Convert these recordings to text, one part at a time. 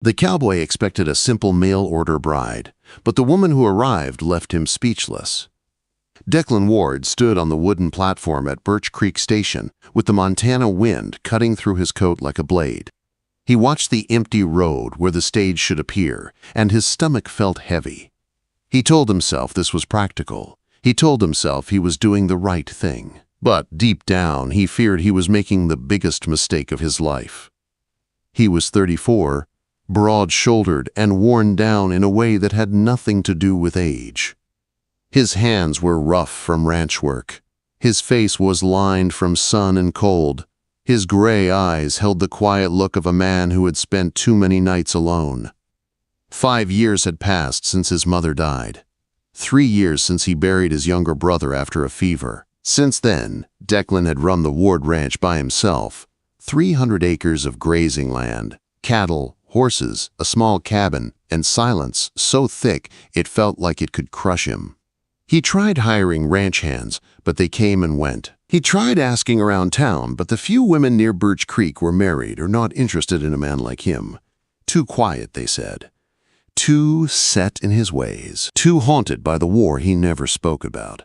The cowboy expected a simple mail-order bride, but the woman who arrived left him speechless. Declan Ward stood on the wooden platform at Birch Creek Station with the Montana wind cutting through his coat like a blade. He watched the empty road where the stage should appear, and his stomach felt heavy. He told himself this was practical. He told himself he was doing the right thing. But deep down, he feared he was making the biggest mistake of his life. He was 34, broad-shouldered and worn down in a way that had nothing to do with age. His hands were rough from ranch work. His face was lined from sun and cold. His gray eyes held the quiet look of a man who had spent too many nights alone. 5 years had passed since his mother died. 3 years since he buried his younger brother after a fever. Since then, Declan had run the Ward Ranch by himself. 300 acres of grazing land, cattle, horses, a small cabin, and silence so thick it felt like it could crush him. He tried hiring ranch hands, but they came and went. He tried asking around town, but the few women near Birch Creek were married or not interested in a man like him. Too quiet, they said. Too set in his ways. Too haunted by the war he never spoke about.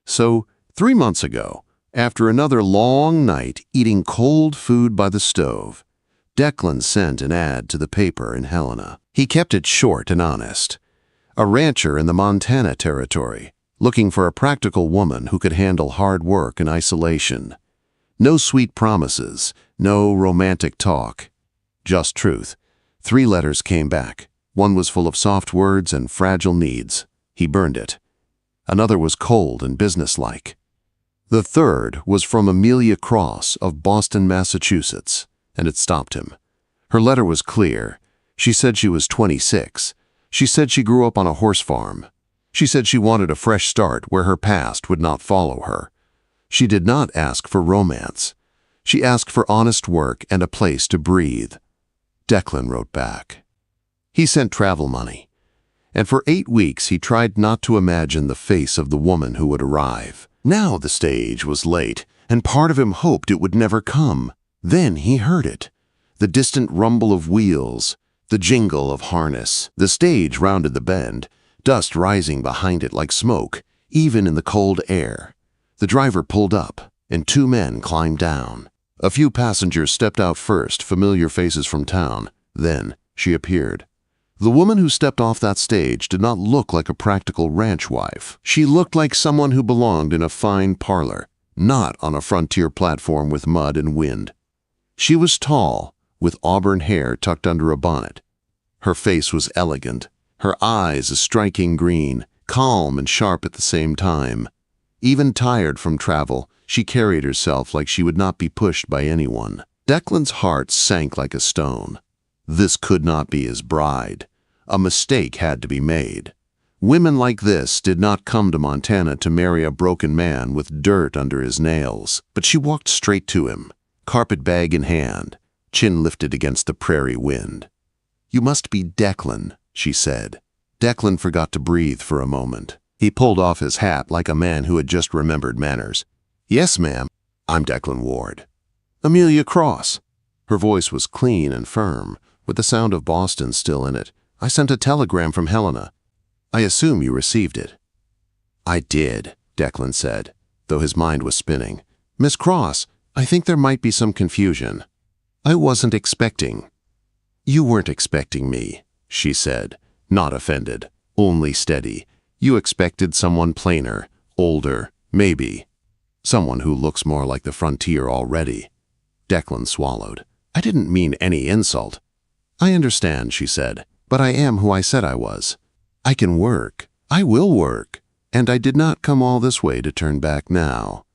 So, 3 months ago, after another long night eating cold food by the stove, Declan sent an ad to the paper in Helena. He kept it short and honest. A rancher in the Montana Territory, looking for a practical woman who could handle hard work and isolation. No sweet promises, no romantic talk. Just truth. 3 letters came back. One was full of soft words and fragile needs. He burned it. Another was cold and businesslike. The third was from Amelia Cross of Boston, Massachusetts, and it stopped him. Her letter was clear. She said she was 26. She said she grew up on a horse farm. She said she wanted a fresh start where her past would not follow her. She did not ask for romance. She asked for honest work and a place to breathe. Declan wrote back. He sent travel money. And for 8 weeks he tried not to imagine the face of the woman who would arrive. Now the stage was late, and part of him hoped it would never come. Then he heard it. The distant rumble of wheels, the jingle of harness. The stage rounded the bend, dust rising behind it like smoke, even in the cold air. The driver pulled up, and 2 men climbed down. A few passengers stepped out first, familiar faces from town. Then she appeared. The woman who stepped off that stage did not look like a practical ranch wife. She looked like someone who belonged in a fine parlor, not on a frontier platform with mud and wind. She was tall, with auburn hair tucked under a bonnet. Her face was elegant, her eyes a striking green, calm and sharp at the same time. Even tired from travel, she carried herself like she would not be pushed by anyone. Declan's heart sank like a stone. This could not be his bride. A mistake had to be made. Women like this did not come to Montana to marry a broken man with dirt under his nails. But she walked straight to him, carpetbag in hand, chin lifted against the prairie wind. "You must be Declan," she said. Declan forgot to breathe for a moment. He pulled off his hat like a man who had just remembered manners. "Yes, ma'am. I'm Declan Ward." "Amelia Cross." Her voice was clean and firm, with the sound of Boston still in it. "I sent a telegram from Helena. I assume you received it." "I did," Declan said, though his mind was spinning. "Miss Cross, I think there might be some confusion. I wasn't expecting—" "You weren't expecting me," she said, not offended, only steady. "You expected someone plainer, older, maybe. Someone who looks more like the frontier already." Declan swallowed. "I didn't mean any insult." "I understand," she said, "but I am who I said I was. I can work. I will work. And I did not come all this way to turn back now."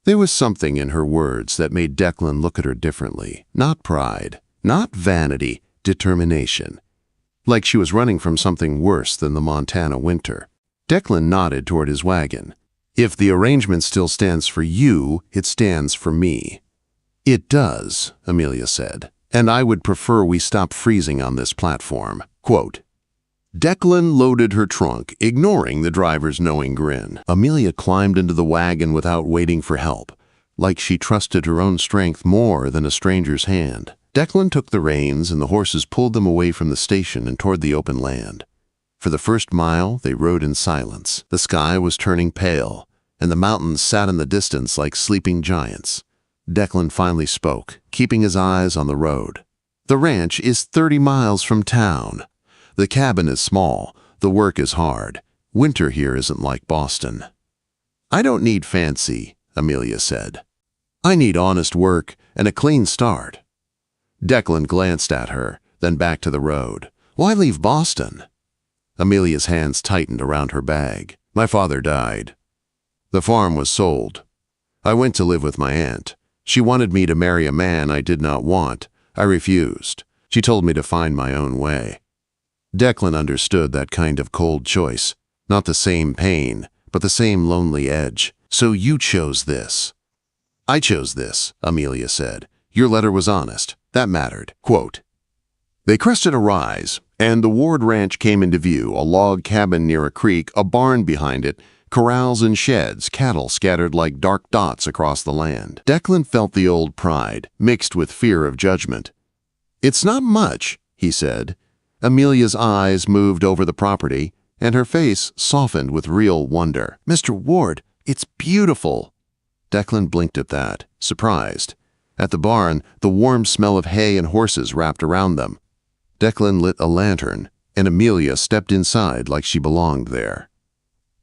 There was something in her words that made Declan look at her differently. Not pride, not vanity, determination. Like she was running from something worse than the Montana winter. Declan nodded toward his wagon. "If the arrangement still stands for you, it stands for me." "It does," Amelia said, "and I would prefer we stop freezing on this platform." Quote, Declan loaded her trunk, ignoring the driver's knowing grin. Amelia climbed into the wagon without waiting for help, like she trusted her own strength more than a stranger's hand. Declan took the reins, and the horses pulled them away from the station and toward the open land. For the first mile, they rode in silence. The sky was turning pale, and the mountains sat in the distance like sleeping giants. Declan finally spoke, keeping his eyes on the road. "The ranch is 30 miles from town. The cabin is small. The work is hard. Winter here isn't like Boston." "I don't need fancy," Amelia said. "I need honest work and a clean start." Declan glanced at her, then back to the road. "Why leave Boston?" Amelia's hands tightened around her bag. "My father died. The farm was sold. I went to live with my aunt. She wanted me to marry a man I did not want. I refused. She told me to find my own way." Declan understood that kind of cold choice. Not the same pain, but the same lonely edge. "So you chose this." "I chose this," Amelia said. "Your letter was honest. That mattered." Quote, They crested a rise, and the Ward Ranch came into view, a log cabin near a creek, a barn behind it, corrals and sheds, cattle scattered like dark dots across the land. Declan felt the old pride, mixed with fear of judgment. "It's not much," he said. Amelia's eyes moved over the property, and her face softened with real wonder. "Mr. Ward, it's beautiful." Declan blinked at that, surprised. At the barn, the warm smell of hay and horses wrapped around them. Declan lit a lantern, and Amelia stepped inside like she belonged there.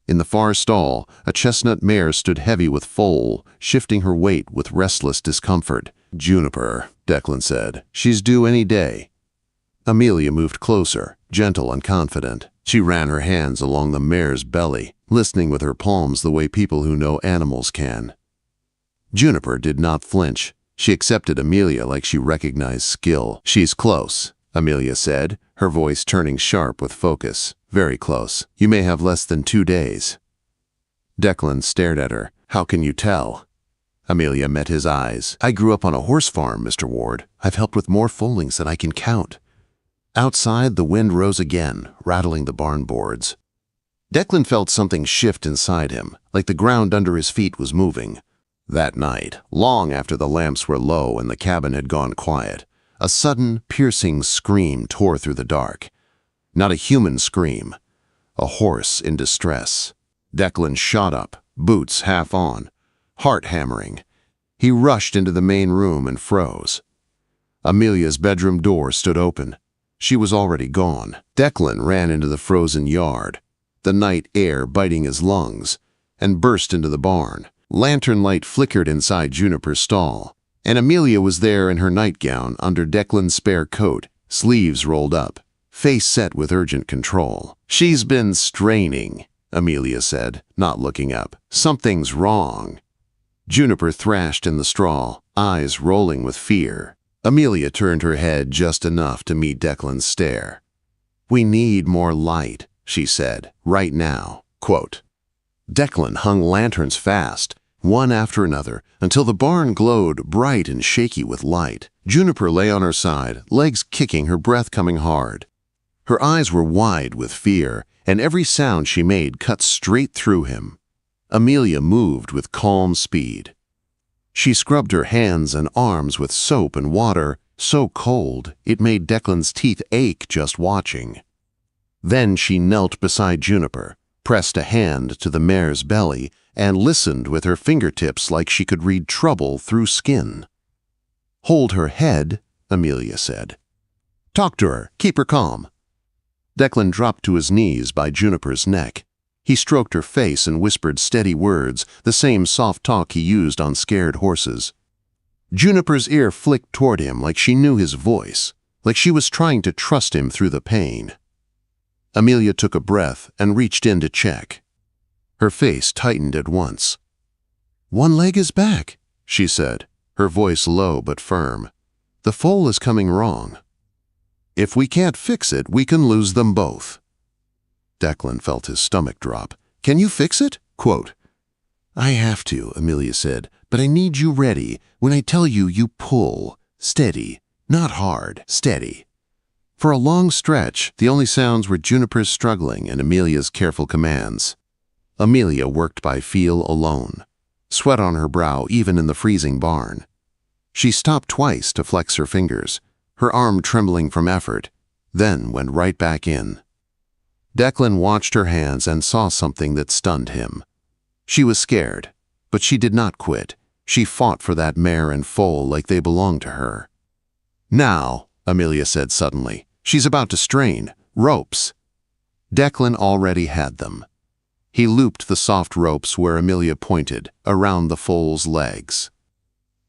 In the far stall, a chestnut mare stood heavy with foal, shifting her weight with restless discomfort. "Juniper," Declan said. "She's due any day." Amelia moved closer, gentle and confident. She ran her hands along the mare's belly, listening with her palms the way people who know animals can. Juniper did not flinch. She accepted Amelia like she recognized skill. "She's close," Amelia said, her voice turning sharp with focus. "Very close. You may have less than 2 days." Declan stared at her. "How can you tell?" Amelia met his eyes. "I grew up on a horse farm, Mr. Ward. I've helped with more foalings than I can count." Outside, the wind rose again, rattling the barn boards. Declan felt something shift inside him, like the ground under his feet was moving. That night, long after the lamps were low and the cabin had gone quiet, a sudden, piercing scream tore through the dark. Not a human scream. A horse in distress. Declan shot up, boots half on, heart hammering. He rushed into the main room and froze. Amelia's bedroom door stood open. She was already gone. Declan ran into the frozen yard, the night air biting his lungs, and burst into the barn. Lantern light flickered inside Juniper's stall, and Amelia was there in her nightgown under Declan's spare coat, sleeves rolled up, face set with urgent control. "She's been straining," Amelia said, not looking up. "Something's wrong." Juniper thrashed in the straw, eyes rolling with fear. Amelia turned her head just enough to meet Declan's stare. "We need more light," she said, "right now." Quote, Declan hung lanterns fast, one after another, until the barn glowed bright and shaky with light. Juniper lay on her side, legs kicking, her breath coming hard. Her eyes were wide with fear, and every sound she made cut straight through him. Amelia moved with calm speed. She scrubbed her hands and arms with soap and water, so cold it made Declan's teeth ache just watching. Then she knelt beside Juniper, pressed a hand to the mare's belly, and listened with her fingertips like she could read trouble through skin. "Hold her head," Amelia said. "Talk to her. Keep her calm." Declan dropped to his knees by Juniper's neck. He stroked her face and whispered steady words, the same soft talk he used on scared horses. Juniper's ear flicked toward him like she knew his voice, like she was trying to trust him through the pain. Amelia took a breath and reached in to check. Her face tightened at once. "One leg is back," she said, her voice low but firm. "The foal is coming wrong. If we can't fix it, we can lose them both." Declan felt his stomach drop. "Can you fix it?" Quote, "I have to," Amelia said, "but I need you ready. When I tell you, you pull. Steady. Not hard. Steady." For a long stretch, the only sounds were Juniper's struggling and Amelia's careful commands. Amelia worked by feel alone, sweat on her brow even in the freezing barn. She stopped twice to flex her fingers, her arm trembling from effort, then went right back in. Declan watched her hands and saw something that stunned him. She was scared, but she did not quit. She fought for that mare and foal like they belonged to her. "Now," Amelia said suddenly. "She's about to strain. Ropes." Declan already had them. He looped the soft ropes where Amelia pointed, around the foal's legs.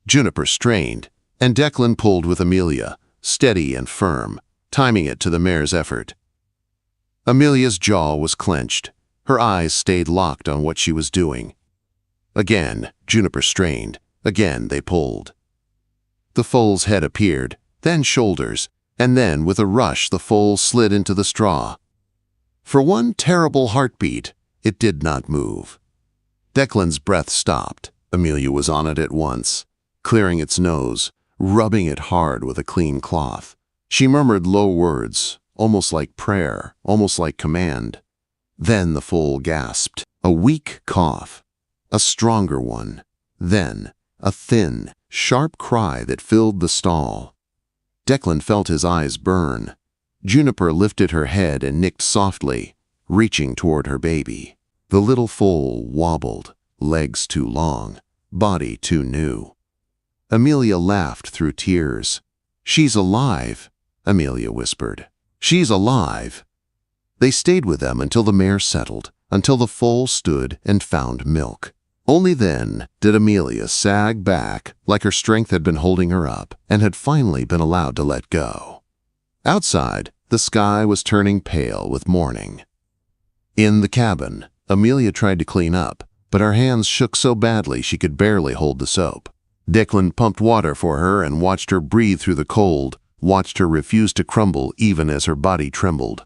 Juniper strained, and Declan pulled with Amelia, steady and firm, timing it to the mare's effort. Amelia's jaw was clenched. Her eyes stayed locked on what she was doing. Again, Juniper strained. Again, they pulled. The foal's head appeared, then shoulders, and then, with a rush, the foal slid into the straw. For one terrible heartbeat, it did not move. Declan's breath stopped. Amelia was on it at once, clearing its nose, rubbing it hard with a clean cloth. She murmured low words, almost like prayer, almost like command. Then the foal gasped, a weak cough, a stronger one, then a thin, sharp cry that filled the stall. Declan felt his eyes burn. Juniper lifted her head and nicked softly, reaching toward her baby. The little foal wobbled, legs too long, body too new. Amelia laughed through tears. "She's alive," Amelia whispered. "She's alive." They stayed with them until the mare settled, until the foal stood and found milk. Only then did Amelia sag back like her strength had been holding her up and had finally been allowed to let go. Outside, the sky was turning pale with morning. In the cabin, Amelia tried to clean up, but her hands shook so badly she could barely hold the soap. Declan pumped water for her and watched her breathe through the cold, watched her refuse to crumble even as her body trembled.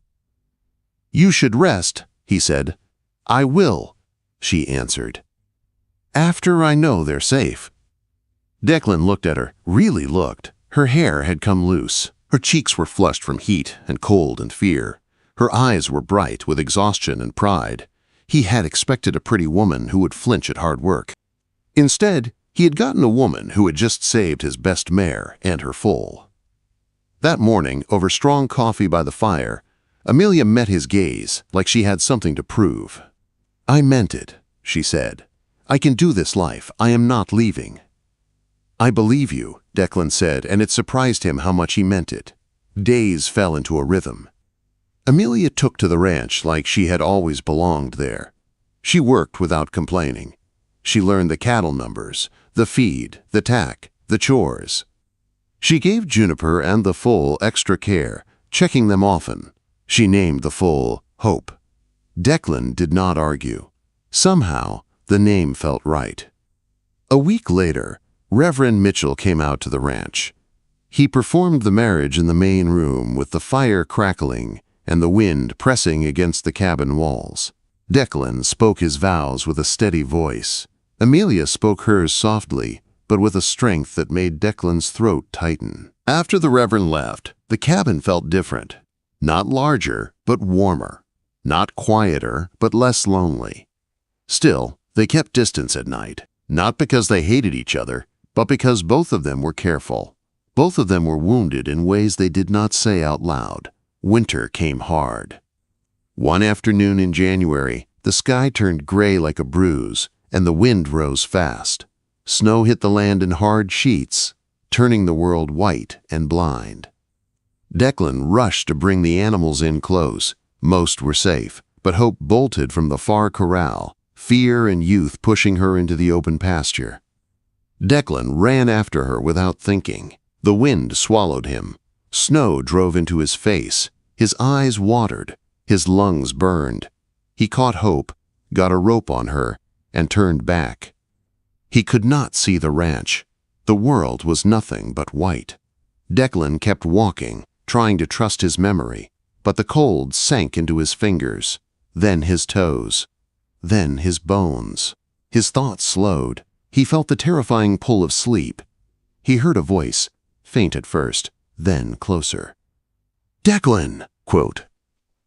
"You should rest," he said. "I will," she answered. "After I know they're safe." Declan looked at her, really looked. Her hair had come loose. Her cheeks were flushed from heat and cold and fear. Her eyes were bright with exhaustion and pride. He had expected a pretty woman who would flinch at hard work. Instead, he had gotten a woman who had just saved his best mare and her foal. That morning, over strong coffee by the fire, Amelia met his gaze like she had something to prove. "I meant it," she said. "I can do this life. I am not leaving." "I believe you," Declan said, and it surprised him how much he meant it. Days fell into a rhythm. Amelia took to the ranch like she had always belonged there. She worked without complaining. She learned the cattle numbers, the feed, the tack, the chores. She gave Juniper and the foal extra care, checking them often. She named the foal Hope. Declan did not argue. Somehow, the name felt right. A week later, Reverend Mitchell came out to the ranch. He performed the marriage in the main room with the fire crackling and the wind pressing against the cabin walls. Declan spoke his vows with a steady voice. Amelia spoke hers softly, but with a strength that made Declan's throat tighten. After the Reverend left, the cabin felt different. Not larger, but warmer. Not quieter, but less lonely. Still, they kept distance at night, not because they hated each other, but because both of them were careful. Both of them were wounded in ways they did not say out loud. Winter came hard. One afternoon in January, the sky turned gray like a bruise, and the wind rose fast. Snow hit the land in hard sheets, turning the world white and blind. Declan rushed to bring the animals in close. Most were safe, but Hope bolted from the far corral, fear and youth pushing her into the open pasture. Declan ran after her without thinking. The wind swallowed him. Snow drove into his face. His eyes watered. His lungs burned. He caught Hope, got a rope on her, and turned back. He could not see the ranch. The world was nothing but white. Declan kept walking, trying to trust his memory, but the cold sank into his fingers, then his toes, then his bones. His thoughts slowed. He felt the terrifying pull of sleep. He heard a voice, faint at first, then closer. "Declan!" Quote.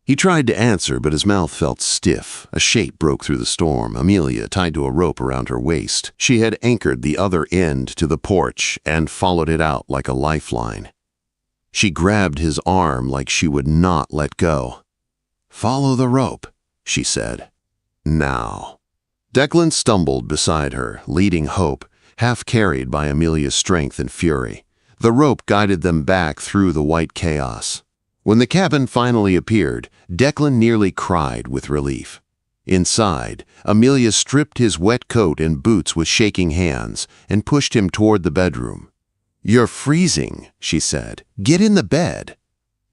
He tried to answer, but his mouth felt stiff. A shape broke through the storm, Amelia tied to a rope around her waist. She had anchored the other end to the porch and followed it out like a lifeline. She grabbed his arm like she would not let go. "Follow the rope," she said. "Now." Declan stumbled beside her, leading Hope, half carried by Amelia's strength and fury. The rope guided them back through the white chaos. When the cabin finally appeared, Declan nearly cried with relief. Inside, Amelia stripped his wet coat and boots with shaking hands and pushed him toward the bedroom. "You're freezing," she said. "Get in the bed."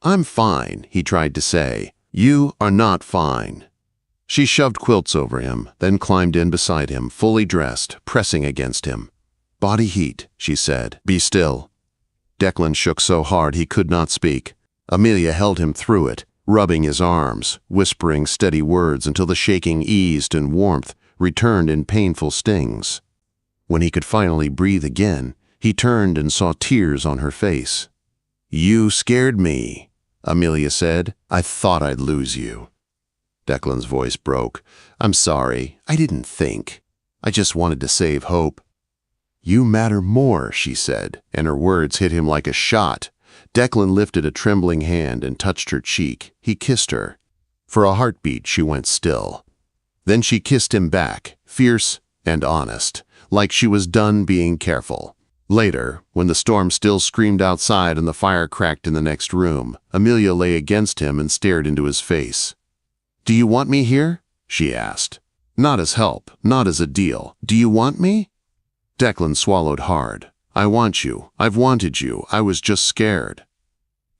"I'm fine," he tried to say. "You are not fine." She shoved quilts over him, then climbed in beside him, fully dressed, pressing against him. "Body heat," she said. "Be still." Declan shook so hard he could not speak. Amelia held him through it, rubbing his arms, whispering steady words until the shaking eased and warmth returned in painful stings. When he could finally breathe again, he turned and saw tears on her face. "You scared me," Amelia said. "I thought I'd lose you." Declan's voice broke. "I'm sorry. I didn't think. I just wanted to save Hope." "You matter more," she said, and her words hit him like a shot. Declan lifted a trembling hand and touched her cheek. He kissed her. For a heartbeat, she went still. Then she kissed him back, fierce and honest, like she was done being careful. Later, when the storm still screamed outside and the fire cracked in the next room, Amelia lay against him and stared into his face. "Do you want me here?" she asked. "Not as help, not as a deal. Do you want me?" Declan swallowed hard. "I want you. I've wanted you. I was just scared."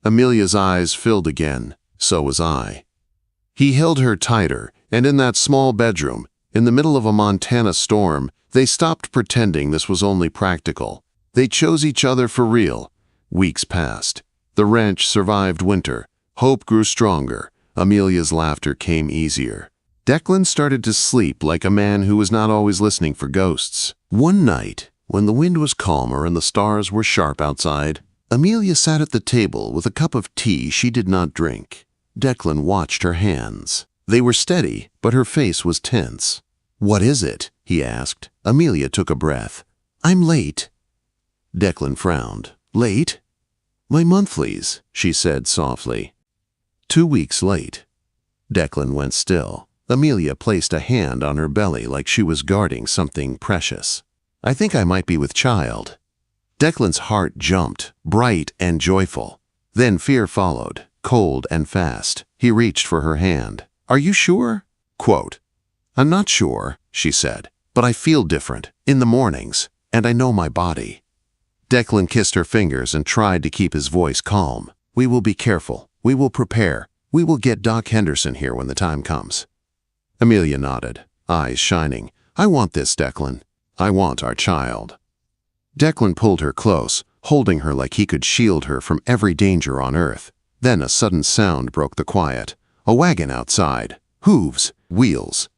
Amelia's eyes filled again. So was I. He held her tighter, and in that small bedroom, in the middle of a Montana storm, they stopped pretending this was only practical. They chose each other for real. Weeks passed. The ranch survived winter. Hope grew stronger. Amelia's laughter came easier. Declan started to sleep like a man who was not always listening for ghosts. One night, when the wind was calmer and the stars were sharp outside, Amelia sat at the table with a cup of tea she did not drink. Declan watched her hands. They were steady, but her face was tense. "What is it?" he asked. Amelia took a breath. "I'm late." Declan frowned. "Late?" "My monthlies," she said softly. 2 weeks late. Declan went still. Amelia placed a hand on her belly like she was guarding something precious. "I think I might be with child." Declan's heart jumped, bright and joyful. Then fear followed, cold and fast. He reached for her hand. "Are you sure?" Quote, "I'm not sure," she said, "but I feel different, in the mornings, and I know my body." Declan kissed her fingers and tried to keep his voice calm. "We will be careful. We will prepare. We will get Doc Henderson here when the time comes." Amelia nodded, eyes shining. "I want this, Declan. I want our child." Declan pulled her close, holding her like he could shield her from every danger on earth. Then a sudden sound broke the quiet. A wagon outside. Hooves. Wheels.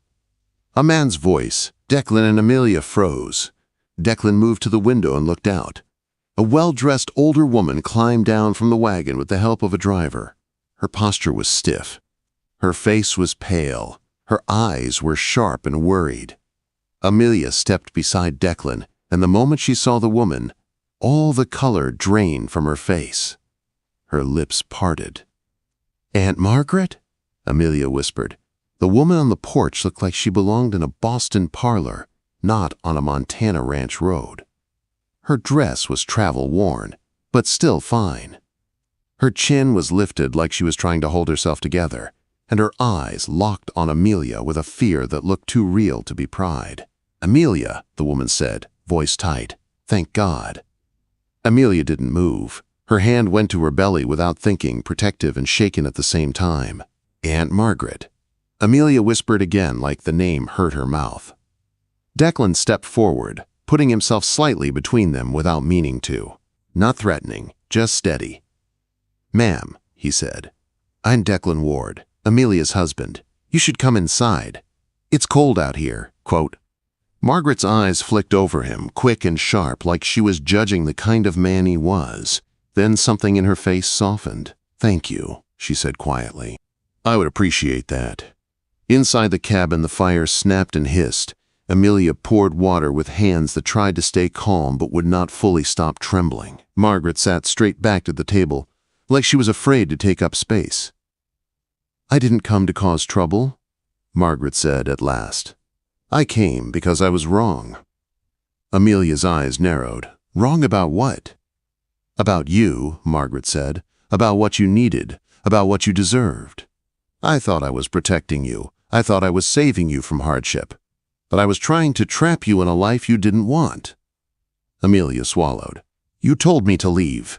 A man's voice. Declan and Amelia froze. Declan moved to the window and looked out. A well-dressed older woman climbed down from the wagon with the help of a driver. Her posture was stiff. Her face was pale. Her eyes were sharp and worried. Amelia stepped beside Declan, and the moment she saw the woman, all the color drained from her face. Her lips parted. "Aunt Margaret?" Amelia whispered. The woman on the porch looked like she belonged in a Boston parlor, not on a Montana ranch road. Her dress was travel-worn, but still fine. Her chin was lifted like she was trying to hold herself together, and her eyes locked on Amelia with a fear that looked too real to be pride. "Amelia," the woman said, voice tight. "Thank God." Amelia didn't move. Her hand went to her belly without thinking, protective and shaken at the same time. "Aunt Margaret." Amelia whispered again like the name hurt her mouth. Declan stepped forward, putting himself slightly between them without meaning to. Not threatening, just steady. "Ma'am," he said, "I'm Declan Ward, Amelia's husband. You should come inside. It's cold out here." Quote. Margaret's eyes flicked over him, quick and sharp, like she was judging the kind of man he was. Then something in her face softened. "Thank you," she said quietly. I would appreciate that. Inside the cabin, the fire snapped and hissed. Amelia poured water with hands that tried to stay calm but would not fully stop trembling. Margaret sat straight back at the table, like she was afraid to take up space. I didn't come to cause trouble, Margaret said at last. I came because I was wrong. Amelia's eyes narrowed. Wrong about what? About you, Margaret said. About what you needed. About what you deserved. I thought I was protecting you. I thought I was saving you from hardship. But I was trying to trap you in a life you didn't want. Amelia swallowed. You told me to leave.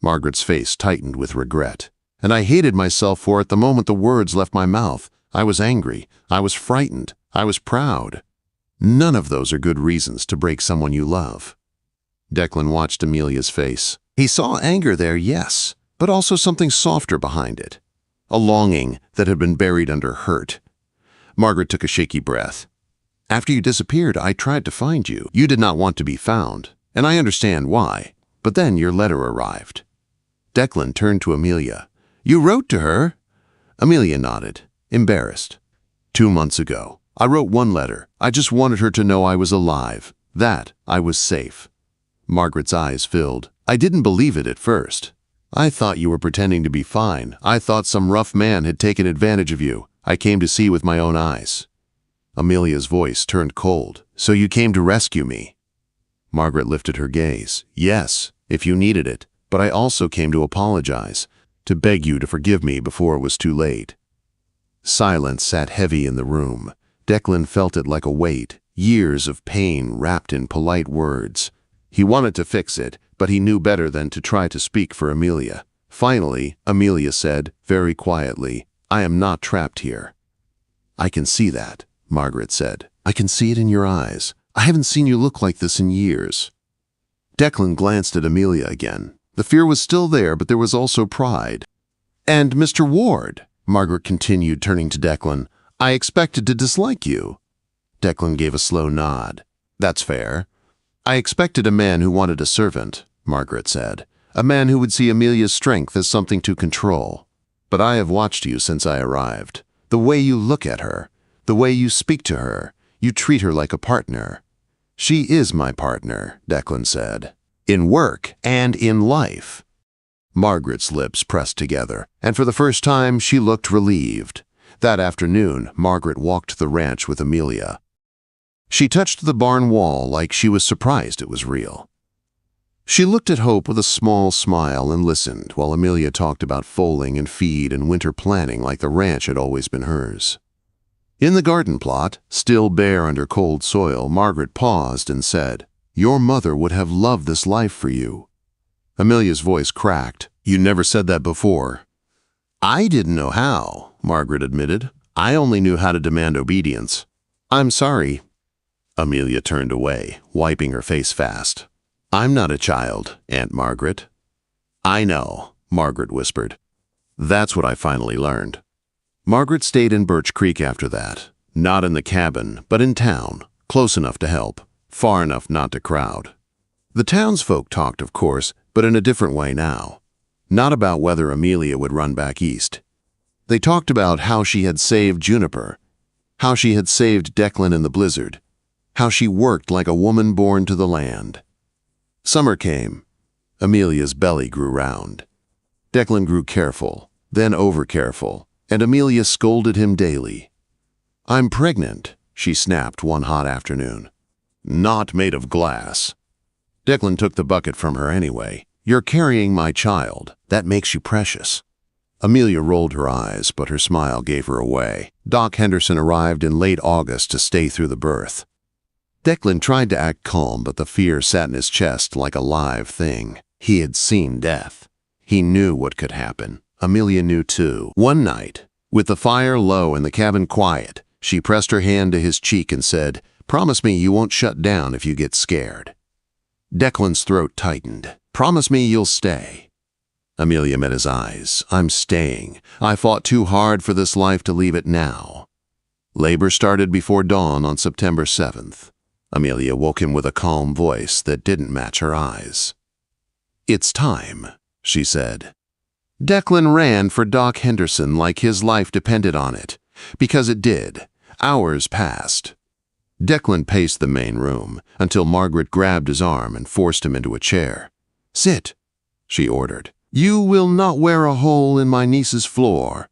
Margaret's face tightened with regret, and I hated myself for it the moment the words left my mouth. I was angry. I was frightened. I was proud. None of those are good reasons to break someone you love. Declan watched Amelia's face. He saw anger there, yes, but also something softer behind it. A longing that had been buried under hurt. Margaret took a shaky breath. After you disappeared, I tried to find you. You did not want to be found, and I understand why. But then your letter arrived. Declan turned to Amelia. You wrote to her? Amelia nodded, embarrassed. 2 months ago. I wrote one letter. I just wanted her to know I was alive, that I was safe. Margaret's eyes filled. I didn't believe it at first. I thought you were pretending to be fine. I thought some rough man had taken advantage of you. I came to see with my own eyes. Amelia's voice turned cold. So you came to rescue me? Margaret lifted her gaze. Yes, if you needed it, but I also came to apologize, to beg you to forgive me before it was too late. Silence sat heavy in the room. Declan felt it like a weight, years of pain wrapped in polite words. He wanted to fix it, but he knew better than to try to speak for Amelia. Finally, Amelia said, very quietly, I am not trapped here. I can see that, Margaret said. I can see it in your eyes. I haven't seen you look like this in years. Declan glanced at Amelia again. The fear was still there, but there was also pride. And Mr. Ward, Margaret continued, turning to Declan, I expected to dislike you. Declan gave a slow nod. That's fair. I expected a man who wanted a servant, Margaret said. A man who would see Amelia's strength as something to control. But I have watched you since I arrived. The way you look at her, the way you speak to her, you treat her like a partner. She is my partner, Declan said. In work and in life. Margaret's lips pressed together, and for the first time she looked relieved. That afternoon, Margaret walked the ranch with Amelia. She touched the barn wall like she was surprised it was real. She looked at Hope with a small smile and listened while Amelia talked about foaling and feed and winter planning like the ranch had always been hers. In the garden plot, still bare under cold soil, Margaret paused and said, Your mother would have loved this life for you. Amelia's voice cracked. You never said that before. I didn't know how, Margaret admitted. I only knew how to demand obedience. I'm sorry. Amelia turned away, wiping her face fast. I'm not a child, Aunt Margaret. I know, Margaret whispered. That's what I finally learned. Margaret stayed in Birch Creek after that. Not in the cabin, but in town, close enough to help, far enough not to crowd. The townsfolk talked, of course, but in a different way now. Not about whether Amelia would run back east. They talked about how she had saved Juniper, how she had saved Declan in the blizzard, how she worked like a woman born to the land. Summer came. Amelia's belly grew round. Declan grew careful, then over-careful, and Amelia scolded him daily. I'm pregnant, she snapped one hot afternoon. Not made of glass. Declan took the bucket from her anyway. You're carrying my child. That makes you precious. Amelia rolled her eyes, but her smile gave her away. Doc Henderson arrived in late August to stay through the birth. Declan tried to act calm, but the fear sat in his chest like a live thing. He had seen death. He knew what could happen. Amelia knew too. One night, with the fire low and the cabin quiet, she pressed her hand to his cheek and said, Promise me you won't shut down if you get scared. Declan's throat tightened. Promise me you'll stay. Amelia met his eyes. I'm staying. I fought too hard for this life to leave it now. Labor started before dawn on September 7th. Amelia woke him with a calm voice that didn't match her eyes. It's time, she said. Declan ran for Doc Henderson like his life depended on it, because it did. Hours passed. Declan paced the main room until Margaret grabbed his arm and forced him into a chair. "Sit," she ordered. "You will not wear a hole in my niece's floor."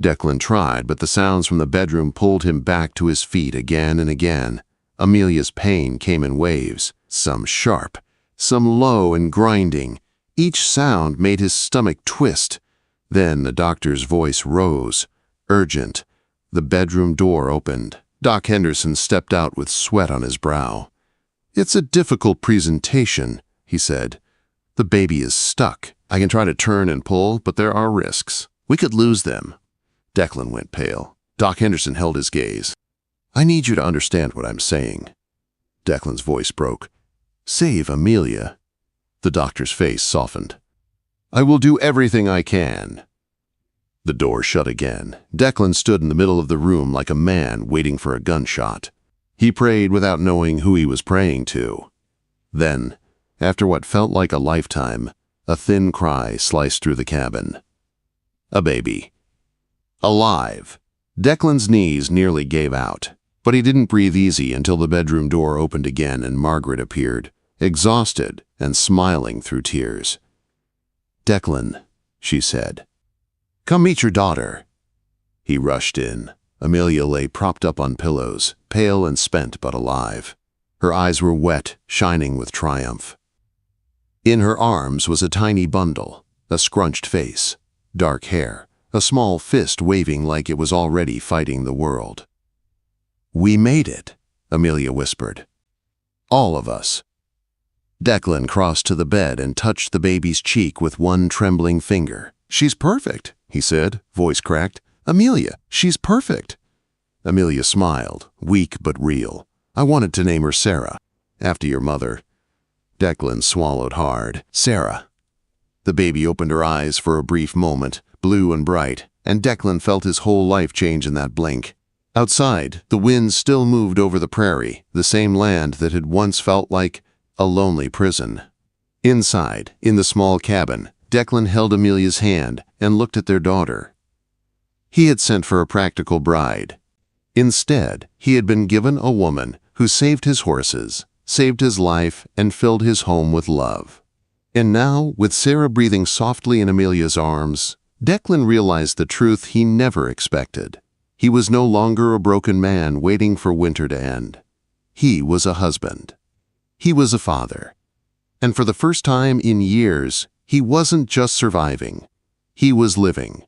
Declan tried, but the sounds from the bedroom pulled him back to his feet again and again. Amelia's pain came in waves, some sharp, some low and grinding. Each sound made his stomach twist. Then the doctor's voice rose, urgent. The bedroom door opened. Doc Henderson stepped out with sweat on his brow. "It's a difficult presentation," he said. "The baby is stuck. I can try to turn and pull, but there are risks. We could lose them." Declan went pale. Doc Henderson held his gaze. "I need you to understand what I'm saying." Declan's voice broke. "Save Amelia." The doctor's face softened. "I will do everything I can." The door shut again. Declan stood in the middle of the room like a man waiting for a gunshot. He prayed without knowing who he was praying to. Then, after what felt like a lifetime, a thin cry sliced through the cabin. A baby. Alive. Declan's knees nearly gave out, but he didn't breathe easy until the bedroom door opened again and Margaret appeared, exhausted and smiling through tears. "Declan," she said, "come meet your daughter." He rushed in. Amelia lay propped up on pillows, pale and spent but alive. Her eyes were wet, shining with triumph. In her arms was a tiny bundle, a scrunched face, dark hair, a small fist waving like it was already fighting the world. "We made it," Amelia whispered. "All of us." Declan crossed to the bed and touched the baby's cheek with one trembling finger. "She's perfect," he said, voice cracked. "Amelia, she's perfect." Amelia smiled, weak but real. "I wanted to name her Sarah, after your mother." Declan swallowed hard. "Sarah." The baby opened her eyes for a brief moment, blue and bright, and Declan felt his whole life change in that blink. Outside, the wind still moved over the prairie, the same land that had once felt like a lonely prison. Inside, in the small cabin, Declan held Amelia's hand and looked at their daughter. He had sent for a practical bride. Instead, he had been given a woman who saved his horses, saved his life, and filled his home with love. And now, with Sarah breathing softly in Amelia's arms, Declan realized the truth he never expected. He was no longer a broken man waiting for winter to end. He was a husband. He was a father. And for the first time in years, he wasn't just surviving. He was living.